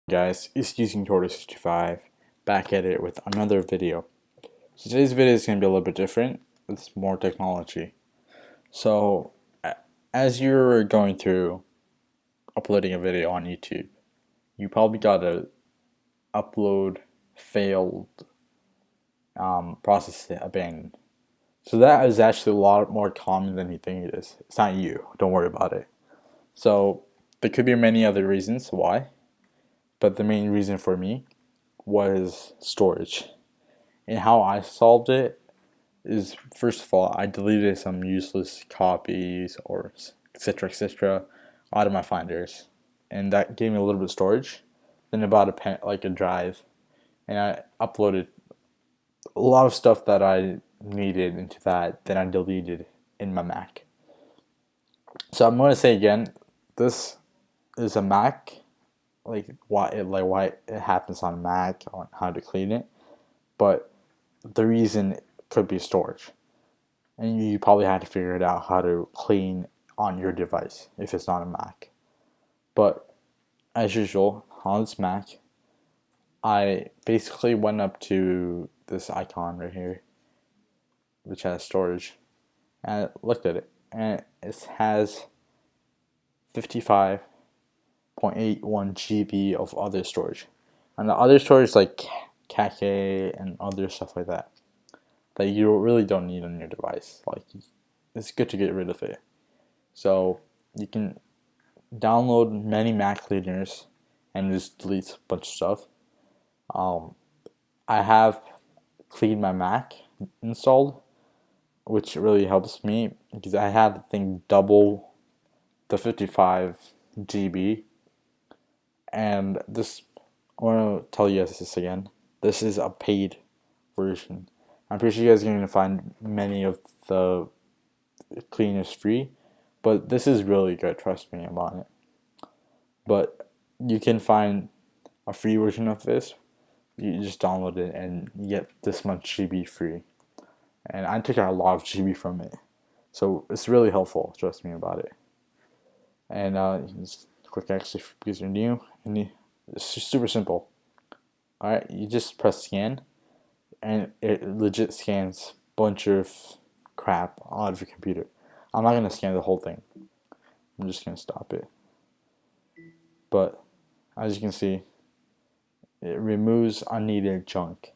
Guys, it's UsingTortoise65 back at it with another video. So today's video is going to be a little bit different. It's more technology. So as you're going through uploading a video on YouTube, you probably got a upload failed process abandoned. So that is actually a lot more common than you think it is. It's not you. Don't worry about it. So there could be many other reasons why, but the main reason for me was storage. And how I solved it is, first of all, I deleted some useless copies or etc out of my finders, and that gave me a little bit of storage. Then I bought a drive, and I uploaded a lot of stuff that I needed into that. Then I deleted in my Mac. So I'm going to say again, this is a Mac, why it happens on Mac, on how to clean it, but the reason could be storage, and you probably had to figure it out how to clean on your device if it's not a Mac. But as usual on this Mac, I basically went up to this icon right here which has storage, and I looked at it, and it has 55.81 GB of other storage, and the other storage like cache and other stuff like that you really don't need on your device. Like, it's good to get rid of it. So you can download many Mac cleaners and just delete a bunch of stuff. I have cleaned my Mac installed, which really helps me because I have the thing double the 55 GB. And this, I want to tell you guys this again. This is a paid version. I'm pretty sure you guys are going to find many of the cleaners free, but this is really good, trust me about it. But you can find a free version of this. You just download it and you get this much GB free. And I took out a lot of GB from it, so it's really helpful, trust me about it. And you can just click exit because you're new, and it's just super simple. Alright, you just press scan, and it legit scans a bunch of crap out of your computer. I'm not going to scan the whole thing. I'm just going to stop it. But as you can see, it removes unneeded junk.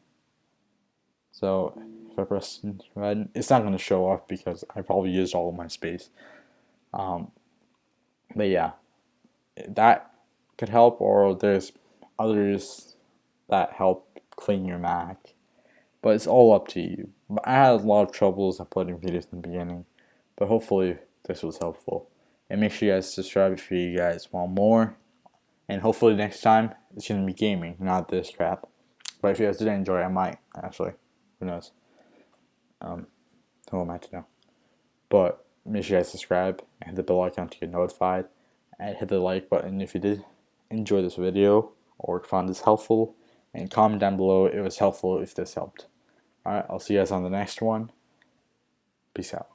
So if I press red, it's not going to show up because I probably used all of my space. But yeah, that could help, or there's others that help clean your Mac. But it's all up to you. But I had a lot of troubles uploading videos in the beginning, but hopefully this was helpful. And make sure you guys subscribe if you guys want more. And hopefully next time it's going to be gaming, not this crap. But if you guys didn't enjoy it, I might, actually. Who knows? Who am I to know? But make sure you guys subscribe and hit the bell icon to get notified. And hit the like button if you did enjoy this video or found this helpful. And comment down below if it was helpful, if this helped. Alright, I'll see you guys on the next one. Peace out.